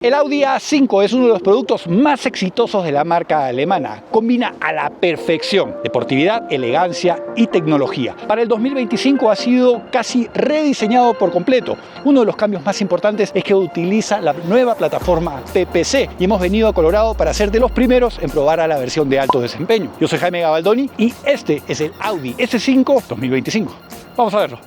El Audi A5 es uno de los productos más exitosos de la marca alemana. Combina a la perfección deportividad, elegancia y tecnología. Para el 2025 ha sido casi rediseñado por completo. Uno de los cambios más importantes es que utiliza la nueva plataforma PPC y hemos venido a Colorado para ser de los primeros en probar a la versión de alto desempeño. Yo soy Jaime Gabaldoni y este es el Audi S5 2025. Vamos a verlo.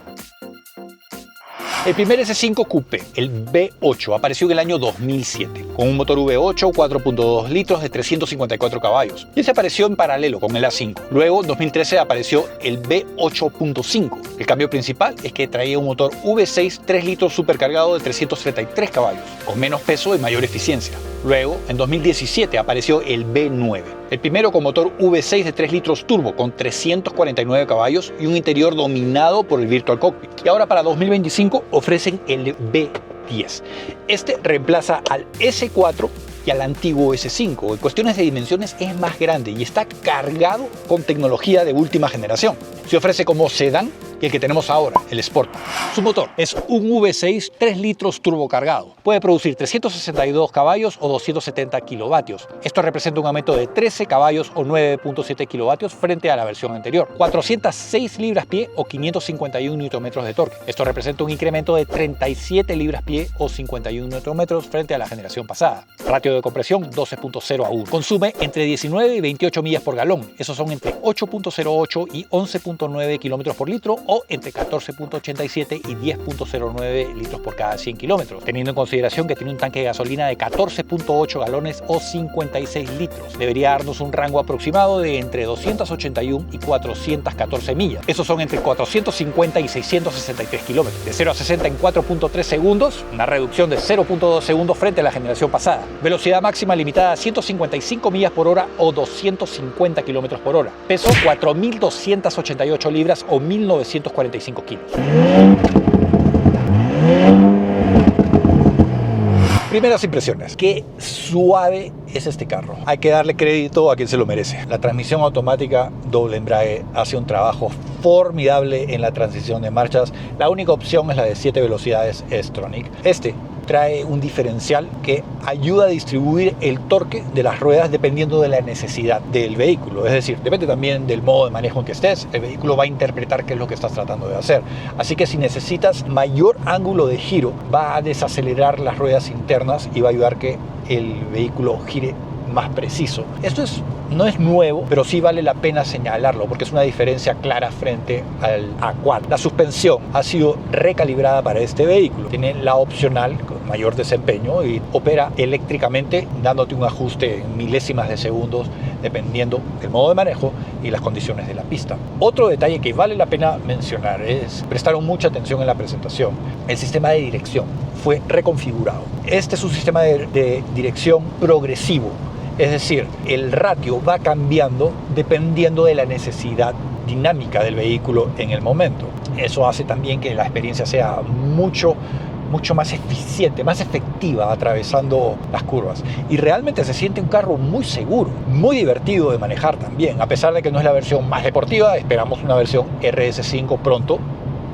El primer S5 Coupé, el V8, apareció en el año 2007, con un motor V8 4.2 litros de 354 caballos. Y ese apareció en paralelo con el A5. Luego, en 2013, apareció el V8.5. El cambio principal es que traía un motor V6 3 litros supercargado de 333 caballos, con menos peso y mayor eficiencia. Luego, en 2017, apareció el V9, el primero con motor V6 de 3 litros turbo con 349 caballos y un interior dominado por el Virtual Cockpit. Y ahora para 2025 ofrecen el V10. Este reemplaza al S4 y al antiguo S5. En cuestiones de dimensiones es más grande y está cargado con tecnología de última generación. Se ofrece como sedán y el que tenemos ahora, el Sport. Su motor es un V6 3 litros turbo cargado. Puede producir 362 caballos o 270 kilovatios. Esto representa un aumento de 13 caballos o 9.7 kilovatios frente a la versión anterior. 406 libras-pie o 551 Nm de torque. Esto representa un incremento de 37 libras-pie o 51 Nm frente a la generación pasada. Ratio de compresión 12.0 a 1. Consume entre 19 y 28 millas por galón. Esos son entre 8.08 y 11.9 kilómetros por litro o entre 14.87 y 10.09 litros por cada 100 kilómetros, teniendo en consideración que tiene un tanque de gasolina de 14.8 galones o 56 litros. Debería darnos un rango aproximado de entre 281 y 414 millas. Esos son entre 450 y 663 kilómetros. De 0 a 60 en 4.3 segundos, una reducción de 0.2 segundos frente a la generación pasada. Velocidad máxima limitada a 155 millas por hora o 250 kilómetros por hora. Peso 4.288 libras o 1.945 kilos. Primeras impresiones. Qué suave es este carro. Hay que darle crédito a quien se lo merece. La transmisión automática doble embrague hace un trabajo formidable en la transición de marchas. La única opción es la de 7 velocidades S-Tronic. Este trae un diferencial que ayuda a distribuir el torque de las ruedas dependiendo de la necesidad del vehículo. Es decir, depende también del modo de manejo en que estés. El vehículo va a interpretar qué es lo que estás tratando de hacer. Así que si necesitas mayor ángulo de giro, va a desacelerar las ruedas internas y va a ayudar que el vehículo gire más preciso. Esto no es nuevo, pero sí vale la pena señalarlo porque es una diferencia clara frente al A4. La suspensión ha sido recalibrada para este vehículo. Tiene la opcional con mayor desempeño y opera eléctricamente dándote un ajuste en milésimas de segundos dependiendo del modo de manejo y las condiciones de la pista. Otro detalle que vale la pena mencionar es prestaron mucha atención en la presentación. El sistema de dirección fue reconfigurado. Este es un sistema de dirección progresivo. Es decir, el ratio va cambiando dependiendo de la necesidad dinámica del vehículo en el momento. Eso hace también que la experiencia sea mucho más eficiente, más efectiva atravesando las curvas. Y realmente se siente un carro muy seguro, muy divertido de manejar también. A pesar de que no es la versión más deportiva, esperamos una versión RS5 pronto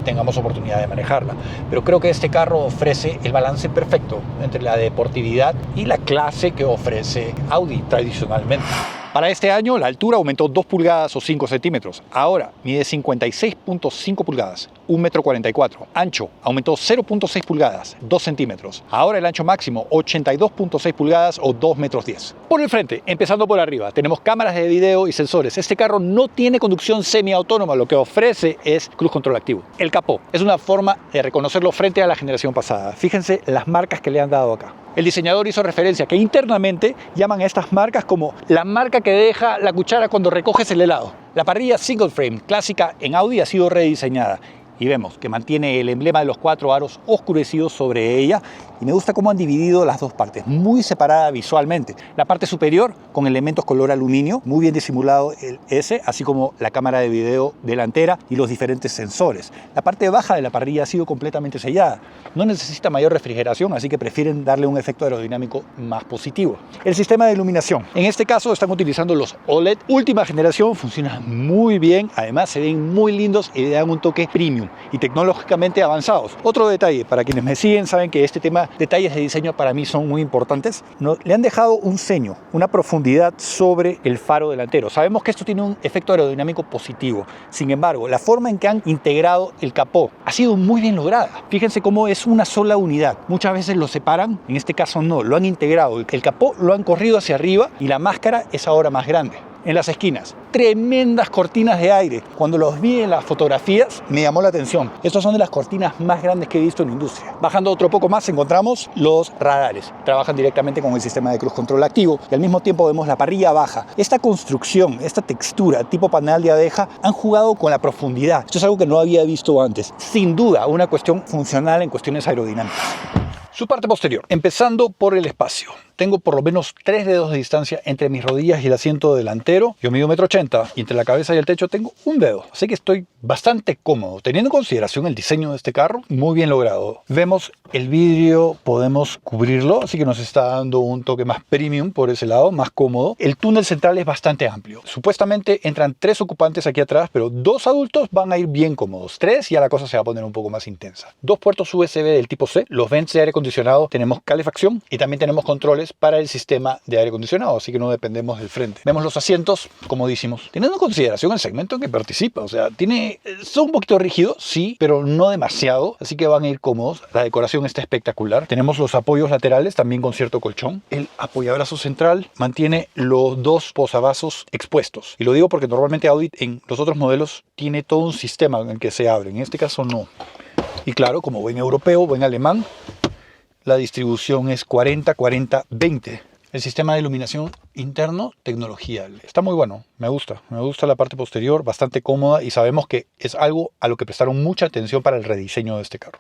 tengamos oportunidad de manejarla. Pero creo que este carro ofrece el balance perfecto entre la deportividad y la clase que ofrece Audi tradicionalmente. Para este año la altura aumentó 2 pulgadas o 5 centímetros. Ahora mide 56.5 pulgadas, 1,44 m. Ancho aumentó 0.6 pulgadas, 2 centímetros. Ahora el ancho máximo 82.6 pulgadas o 2,10 metros. Por el frente, empezando por arriba, tenemos cámaras de video y sensores. Este carro no tiene conducción semiautónoma, lo que ofrece es cruise control activo. El capó es una forma de reconocerlo frente a la generación pasada. Fíjense las marcas que le han dado acá. El diseñador hizo referencia que internamente llaman a estas marcas como la marca que deja la cuchara cuando recoges el helado. La parrilla single frame clásica en Audi ha sido rediseñada y vemos que mantiene el emblema de los 4 aros oscurecidos sobre ella y me gusta cómo han dividido las dos partes, muy separada visualmente. La parte superior con elementos color aluminio, muy bien disimulado el S, así como la cámara de video delantera y los diferentes sensores. La parte baja de la parrilla ha sido completamente sellada. No necesita mayor refrigeración, así que prefieren darle un efecto aerodinámico más positivo. El sistema de iluminación. En este caso están utilizando los OLED última generación, funcionan muy bien, además se ven muy lindos y le dan un toque premium. son y tecnológicamente avanzados. Otro detalle, para quienes me siguen saben que este tema, detalles de diseño para mí son muy importantes. Le han dejado un ceño, una profundidad sobre el faro delantero. Sabemos que esto tiene un efecto aerodinámico positivo. Sin embargo, la forma en que han integrado el capó ha sido muy bien lograda. Fíjense cómo es una sola unidad. Muchas veces lo separan, en este caso no, lo han integrado. El capó lo han corrido hacia arriba y la máscara es ahora más grande. En las esquinas, tremendas cortinas de aire. Cuando los vi en las fotografías me llamó la atención. Estas son de las cortinas más grandes que he visto en la industria. Bajando otro poco más encontramos los radares. Trabajan directamente con el sistema de cruise control activo y al mismo tiempo vemos la parrilla baja. Esta construcción, esta textura tipo panel de abeja han jugado con la profundidad. Esto es algo que no había visto antes. Sin duda una cuestión funcional en cuestiones aerodinámicas. Su parte posterior, empezando por el espacio. Tengo por lo menos 3 dedos de distancia entre mis rodillas y el asiento delantero. Yo mido 1,80 m y entre la cabeza y el techo tengo un dedo. Así que estoy bastante cómodo. Teniendo en consideración el diseño de este carro, muy bien logrado. Vemos el vidrio, podemos cubrirlo, así que nos está dando un toque más premium por ese lado, más cómodo. El túnel central es bastante amplio. Supuestamente entran 3 ocupantes aquí atrás, pero 2 adultos van a ir bien cómodos. 3 y ya la cosa se va a poner un poco más intensa. 2 puertos USB del tipo C, los vents de aire acondicionado, tenemos calefacción y también tenemos controles para el sistema de aire acondicionado, así que no dependemos del frente. Vemos los asientos comodísimos, teniendo en consideración el segmento en que participa, o sea, son un poquito rígidos, sí, pero no demasiado, así que van a ir cómodos. La decoración está espectacular. Tenemos los apoyos laterales también con cierto colchón. El apoyabrazo central mantiene los 2 posavasos expuestos, y lo digo porque normalmente Audi en los otros modelos tiene todo un sistema en el que se abren, en este caso no. Y claro, como buen europeo, buen alemán, la distribución es 40-40-20. El sistema de iluminación interno, tecnología. Está muy bueno, me gusta la parte posterior, bastante cómoda y sabemos que es algo a lo que prestaron mucha atención para el rediseño de este carro.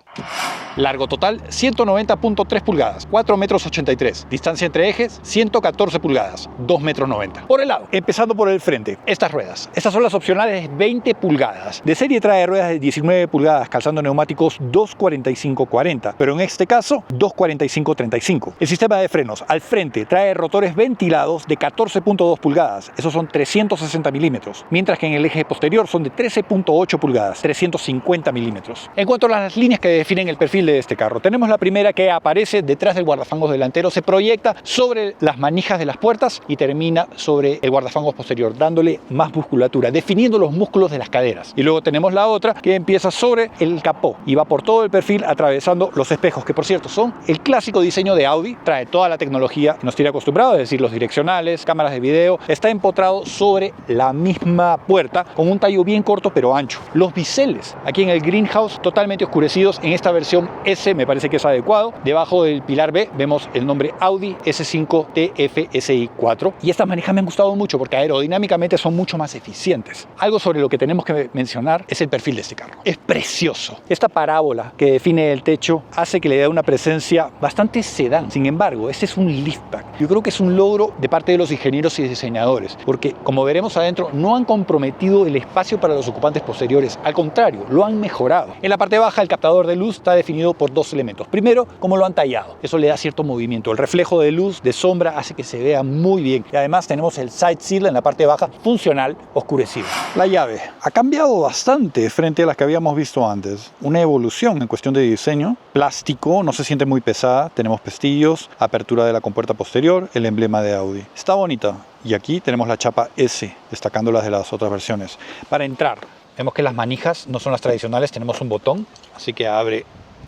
Largo total, 190.3 pulgadas, 4,83 m. Distancia entre ejes, 114 pulgadas, 2,90 m. Por el lado, empezando por el frente, estas ruedas. Estas son las opcionales 20 pulgadas. De serie trae ruedas de 19 pulgadas, calzando neumáticos 2,45-40, pero en este caso 2,45-35. El sistema de frenos al frente trae rotores ventilados de 14.2 pulgadas, esos son 360 milímetros, mientras que en el eje posterior son de 13.8 pulgadas, 350 milímetros. En cuanto a las líneas que definen el perfil de este carro, tenemos la primera que aparece detrás del guardafangos delantero, se proyecta sobre las manijas de las puertas y termina sobre el guardafangos posterior, dándole más musculatura, definiendo los músculos de las caderas. Y luego tenemos la otra que empieza sobre el capó y va por todo el perfil atravesando los espejos, que por cierto son el clásico diseño de Audi, trae toda la tecnología que nos tiene acostumbrado, es decir, los direccionales, cámaras de video, está empotrado sobre la misma puerta con un tallo bien corto pero ancho. Los biseles aquí en el greenhouse totalmente oscurecidos, en esta versión S me parece que es adecuado. Debajo del pilar B vemos el nombre Audi S5 TFSI 4 y estas manijas me han gustado mucho porque aerodinámicamente son mucho más eficientes. Algo sobre lo que tenemos que mencionar es el perfil de este carro. Es precioso. Esta parábola que define el techo hace que le dé una presencia bastante sedán. Sin embargo, este es un liftback. Yo creo que es un logro de parte de los ingenieros y diseñadores, porque como veremos adentro no han comprometido el espacio para los ocupantes posteriores, al contrario, lo han mejorado. En la parte baja el captador de luz está definido por 2 elementos. Primero, cómo lo han tallado, eso le da cierto movimiento, el reflejo de luz, de sombra hace que se vea muy bien y además tenemos el side seal en la parte baja funcional oscurecido. La llave ha cambiado bastante frente a las que habíamos visto antes, una evolución en cuestión de diseño, plástico, no se siente muy pesada, tenemos pestillos, apertura de la compuerta posterior, el emblema de Audi. Está bonita. Y aquí tenemos la chapa S, destacándolas de las otras versiones. Para entrar, vemos que las manijas no son las tradicionales, tenemos un botón, así que abre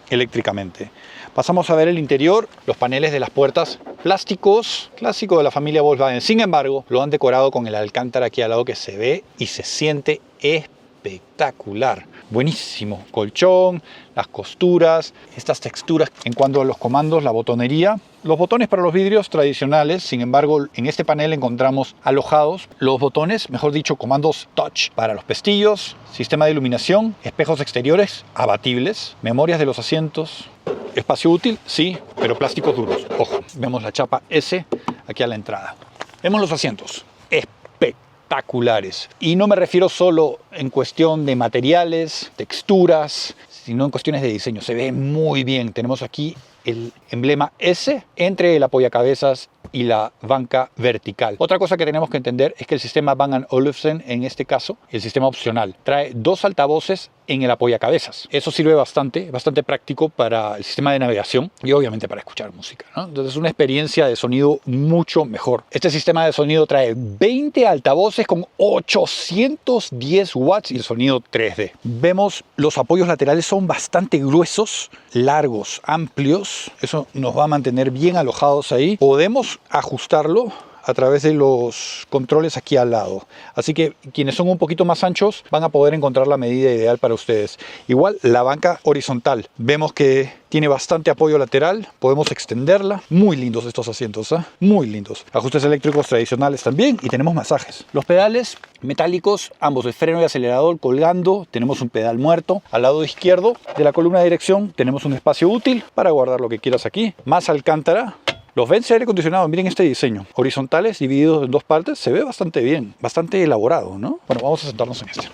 eléctricamente. Pasamos a ver el interior, los paneles de las puertas plásticos, clásico de la familia Volkswagen. Sin embargo, lo han decorado con el alcántara aquí al lado que se ve y se siente espectacular. Buenísimo. Colchón, las costuras, estas texturas. En cuanto a los comandos, la botonería, los botones para los vidrios tradicionales, sin embargo, en este panel encontramos alojados los botones, mejor dicho, comandos touch para los pestillos, sistema de iluminación, espejos exteriores abatibles, memorias de los asientos. Espacio útil, sí, pero plásticos duros. Ojo, vemos la chapa S aquí a la entrada. Vemos los asientos. Espectaculares. Y no me refiero solo en cuestión de materiales, texturas, sino en cuestiones de diseño. Se ve muy bien. Tenemos aquí el emblema S entre el apoyacabezas y la banca vertical. Otra cosa que tenemos que entender es que el sistema Bang & Olufsen, en este caso, el sistema opcional, trae 2 altavoces en el apoyacabezas. Eso sirve bastante práctico para el sistema de navegación y obviamente para escuchar música, ¿no? Entonces es una experiencia de sonido mucho mejor. Este sistema de sonido trae 20 altavoces con 810 watts y el sonido 3D. Vemos los apoyos laterales son bastante gruesos, largos, amplios. Eso nos va a mantener bien alojados ahí. Podemos ajustarlo a través de los controles aquí al lado. Así que quienes son un poquito más anchos van a poder encontrar la medida ideal para ustedes. Igual la banca horizontal. Vemos que tiene bastante apoyo lateral. Podemos extenderla. Muy lindos estos asientos, ¿eh? Muy lindos. Ajustes eléctricos tradicionales también. Y tenemos masajes. Los pedales metálicos, ambos de freno y acelerador colgando. Tenemos un pedal muerto. Al lado izquierdo de la columna de dirección tenemos un espacio útil para guardar lo que quieras aquí. Más alcántara. Los vents de aire acondicionado, miren este diseño. Horizontales, divididos en dos partes, se ve bastante bien, bastante elaborado, ¿no? Bueno, vamos a sentarnos en este.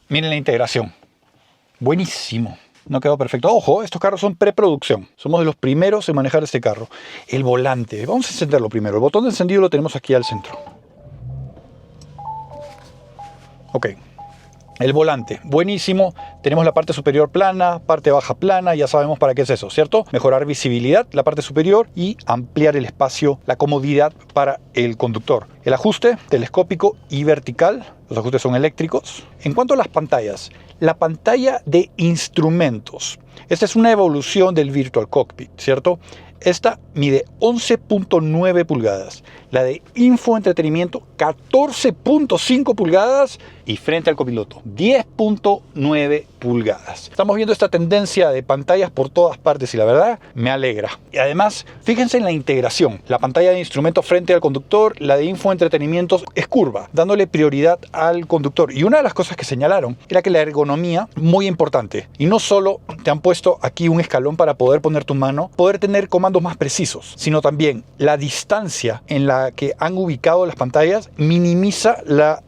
Miren la integración. Buenísimo. No quedó perfecto. Ojo, estos carros son preproducción. Somos de los primeros en manejar este carro. El volante. Vamos a encenderlo primero. El botón de encendido lo tenemos aquí al centro. Ok. El volante, buenísimo. Tenemos la parte superior plana, parte baja plana, ya sabemos para qué es eso, ¿cierto? Mejorar visibilidad, la parte superior y ampliar el espacio, la comodidad para el conductor. El ajuste telescópico y vertical, los ajustes son eléctricos. En cuanto a las pantallas, la pantalla de instrumentos. Esta es una evolución del Virtual Cockpit, ¿cierto? Esta mide 11.9 pulgadas, la de infoentretenimiento 14.5 pulgadas y frente al copiloto 10.9 pulgadas. Estamos viendo esta tendencia de pantallas por todas partes y la verdad me alegra. Y además, fíjense en la integración. La pantalla de instrumentos frente al conductor, la de infoentretenimiento es curva, dándole prioridad al conductor. Y una de las cosas que señalaron era que la ergonomía, muy importante. Y no solo te han puesto aquí un escalón para poder poner tu mano, poder tener comandos más precisos, sino también la distancia en la que han ubicado las pantallas minimiza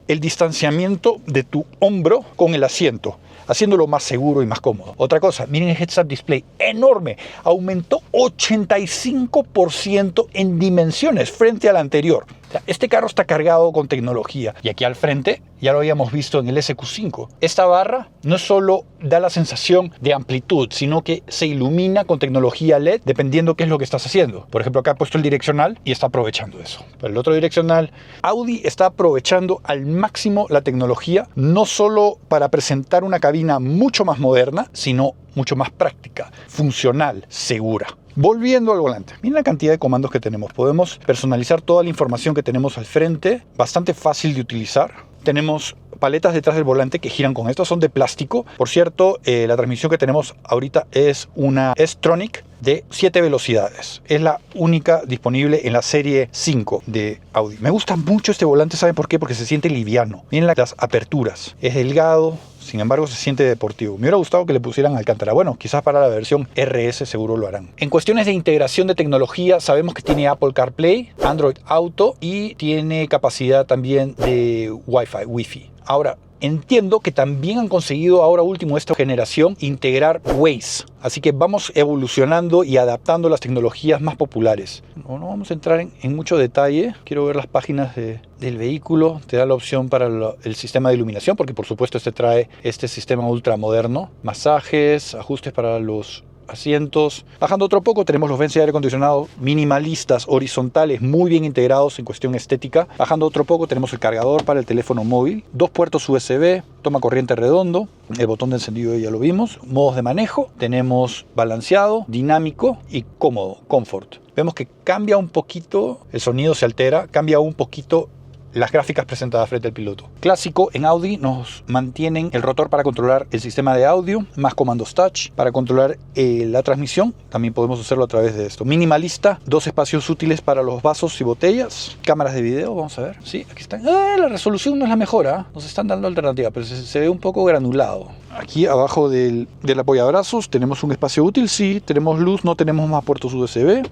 el distanciamiento de tu hombro con el asiento, haciéndolo más seguro y más cómodo. Otra cosa, miren el heads-up display, enorme, aumentó 85% en dimensiones frente al anterior. O sea, este carro está cargado con tecnología. Y aquí al frente, ya lo habíamos visto en el SQ5, esta barra no solo da la sensación de amplitud, sino que se ilumina con tecnología LED dependiendo qué es lo que estás haciendo. Por ejemplo, acá he puesto el direccional y está aprovechando eso. Para el otro direccional, Audi está aprovechando al máximo la tecnología, no solo para presentar una cabina mucho más moderna, sino mucho más práctica, funcional, segura. Volviendo al volante, miren la cantidad de comandos que tenemos. Podemos personalizar toda la información que tenemos al frente, bastante fácil de utilizar. Tenemos paletas detrás del volante que giran con esto, son de plástico. Por cierto, la transmisión que tenemos ahorita es una S-Tronic de 7 velocidades. Es la única disponible en la serie 5 de Audi. Me gusta mucho este volante, ¿saben por qué? Porque se siente liviano. Miren las aperturas, es delgado. Sin embargo, se siente deportivo. Me hubiera gustado que le pusieran alcántara. Bueno, quizás para la versión RS seguro lo harán. En cuestiones de integración de tecnología, sabemos que tiene Apple CarPlay, Android Auto y tiene capacidad también de Wi-Fi. Ahora, entiendo que también han conseguido ahora último esta generación integrar Waze. Así que vamos evolucionando y adaptando las tecnologías más populares. No vamos a entrar en mucho detalle. Quiero ver las páginas del vehículo. Te da la opción para el sistema de iluminación, porque por supuesto este trae este sistema ultra moderno. Masajes, ajustes para los asientos. Bajando otro poco tenemos los vents de aire acondicionado minimalistas, horizontales, muy bien integrados en cuestión estética. Bajando otro poco tenemos el cargador para el teléfono móvil, 2 puertos USB, toma corriente redondo, el botón de encendido ya lo vimos, modos de manejo, tenemos balanceado, dinámico y cómodo, comfort. Vemos que cambia un poquito, el sonido se altera, cambia un poquito las gráficas presentadas frente al piloto. Clásico, en Audi nos mantienen el rotor para controlar el sistema de audio, más comandos touch para controlar la transmisión. También podemos hacerlo a través de esto. Minimalista, 2 espacios útiles para los vasos y botellas. Cámaras de video, vamos a ver. Sí, aquí están. La resolución no es la mejor, nos están dando alternativa, pero se ve un poco granulado. Aquí abajo del apoyabrazos tenemos un espacio útil, sí, tenemos luz, no tenemos más puertos USB.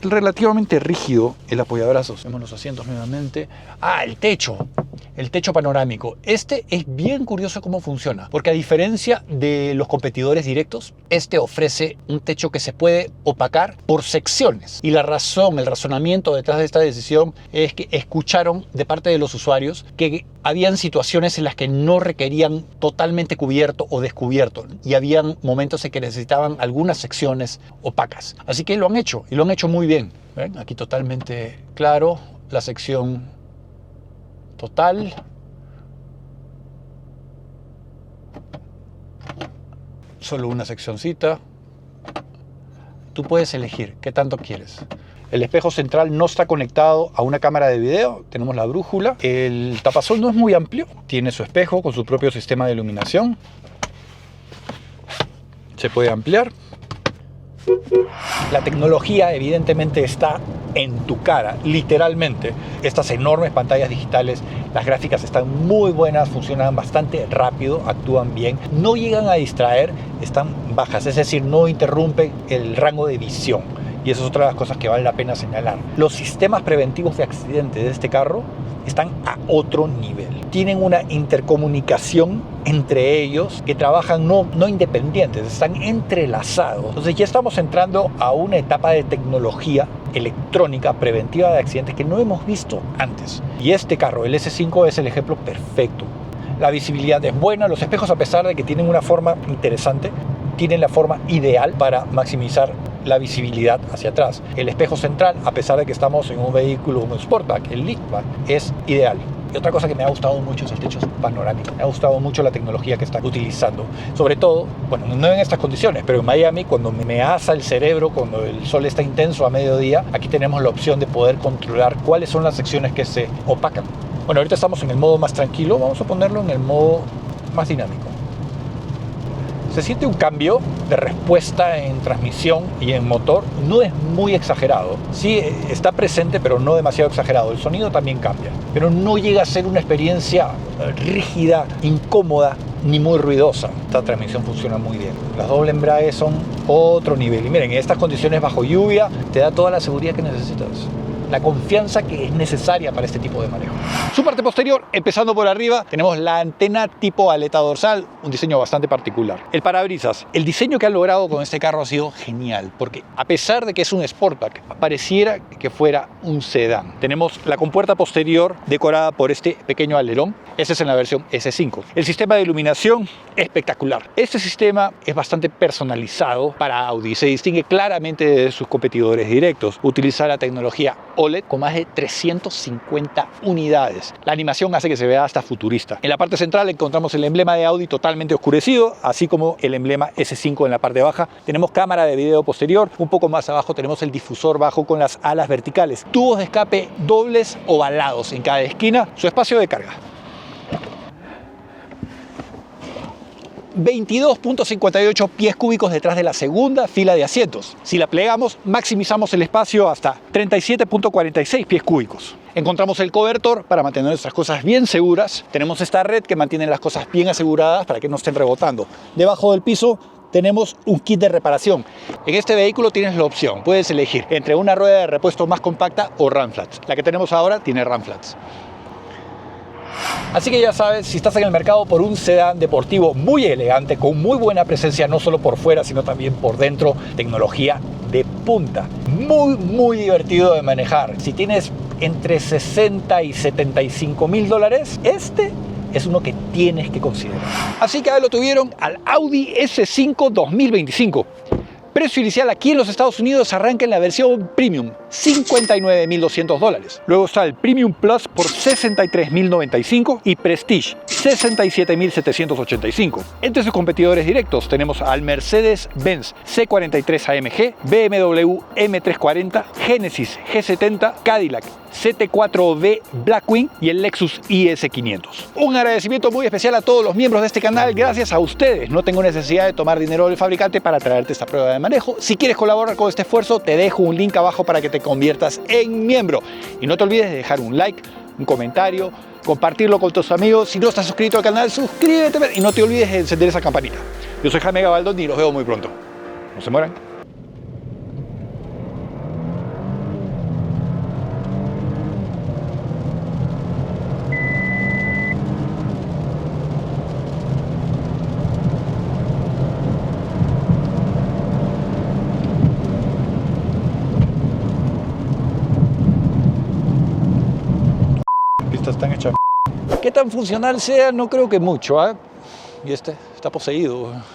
relativamente rígido el apoyabrazos. Vemos los asientos nuevamente. El techo. El techo panorámico. Este es bien curioso cómo funciona, porque a diferencia de los competidores directos, este ofrece un techo que se puede opacar por secciones. Y el razonamiento detrás de esta decisión es que escucharon de parte de los usuarios que habían situaciones en las que no requerían totalmente cubierto o descubierto, y habían momentos en que necesitaban algunas secciones opacas. Así que lo han hecho, y lo han hecho muy bien. ¿Ven? Aquí totalmente claro la sección total. Solo una seccioncita. Tú puedes elegir qué tanto quieres. El espejo central no está conectado a una cámara de video. Tenemos la brújula. El tapasol no es muy amplio. Tiene su espejo con su propio sistema de iluminación. Se puede ampliar. La tecnología evidentemente está en tu cara, literalmente. Estas enormes pantallas digitales, las gráficas están muy buenas, funcionan bastante rápido, actúan bien, no llegan a distraer, están bajas, es decir, no interrumpen el rango de visión. Y eso es otra de las cosas que vale la pena señalar. Los sistemas preventivos de accidentes de este carro están a otro nivel. Tienen una intercomunicación entre ellos que trabajan no independientes, están entrelazados. Entonces ya estamos entrando a una etapa de tecnología electrónica preventiva de accidentes que no hemos visto antes. Y este carro, el S5, es el ejemplo perfecto. La visibilidad es buena, los espejos, a pesar de que tienen una forma interesante, tienen la forma ideal para maximizar la visibilidad hacia atrás. El espejo central, a pesar de que estamos en un vehículo, un Sportback, el Liftback, es ideal. Y otra cosa que me ha gustado mucho es el techo panorámico. Me ha gustado mucho la tecnología que están utilizando. Sobre todo, bueno, no en estas condiciones, pero en Miami, cuando me asa el cerebro, cuando el sol está intenso a mediodía, aquí tenemos la opción de poder controlar cuáles son las secciones que se opacan. Bueno, ahorita estamos en el modo más tranquilo, vamos a ponerlo en el modo más dinámico. Se siente un cambio de respuesta en transmisión y en motor, no es muy exagerado. Sí, está presente, pero no demasiado exagerado. El sonido también cambia, pero no llega a ser una experiencia rígida, incómoda, ni muy ruidosa. Esta transmisión funciona muy bien. Las doble embrague son otro nivel. Y miren, en estas condiciones bajo lluvia, te da toda la seguridad que necesitas. La confianza que es necesaria para este tipo de manejo. Su parte posterior, empezando por arriba, tenemos la antena tipo aleta dorsal, un diseño bastante particular. El parabrisas, el diseño que han logrado con este carro ha sido genial, porque a pesar de que es un Sportback, pareciera que fuera un sedán. Tenemos la compuerta posterior decorada por este pequeño alerón. Ese es en la versión S5. El sistema de iluminación, espectacular. Este sistema es bastante personalizado para Audi. Se distingue claramente de sus competidores directos. Utiliza la tecnología OLED con más de 350 unidades. La animación hace que se vea hasta futurista. En la parte central encontramos el emblema de Audi totalmente oscurecido, así como el emblema S5 en la parte baja. Tenemos cámara de video posterior. Un poco más abajo tenemos el difusor bajo con las alas verticales. Tubos de escape dobles ovalados en cada esquina. Su espacio de carga. 22.58 pies cúbicos detrás de la segunda fila de asientos. Si la plegamos, maximizamos el espacio hasta 37.46 pies cúbicos. Encontramos el cobertor para mantener nuestras cosas bien seguras. Tenemos esta red que mantiene las cosas bien aseguradas para que no estén rebotando. Debajo del piso tenemos un kit de reparación. En este vehículo tienes la opción, puedes elegir entre una rueda de repuesto más compacta o Ram Flats. La que tenemos ahora tiene Ram Flats. Así que ya sabes, si estás en el mercado por un sedán deportivo muy elegante, con muy buena presencia, no solo por fuera, sino también por dentro, tecnología de punta, muy divertido de manejar. Si tienes entre 60 y 75 mil dólares, este es uno que tienes que considerar. Así que ahí lo tuvieron, al Audi S5 2025. Precio inicial aquí en los Estados Unidos arranca en la versión Premium, $59.200. Luego está el Premium Plus por $63.095 y Prestige, $67.785. Entre sus competidores directos tenemos al Mercedes-Benz C43 AMG, BMW M340, Genesis G70, Cadillac CT4V Blackwing y el Lexus IS500. Un agradecimiento muy especial a todos los miembros de este canal. Gracias a ustedes no tengo necesidad de tomar dinero del fabricante para traerte esta prueba de manejo. Si quieres colaborar con este esfuerzo, te dejo un link abajo para que te conviertas en miembro. Y no te olvides de dejar un like, un comentario, compartirlo con tus amigos. Si no estás suscrito al canal, suscríbete y no te olvides de encender esa campanita. Yo soy Jaime Gabaldón y los veo muy pronto. No se mueran. ¿Qué tan funcional sea? No creo que mucho, ¿eh? Y este está poseído.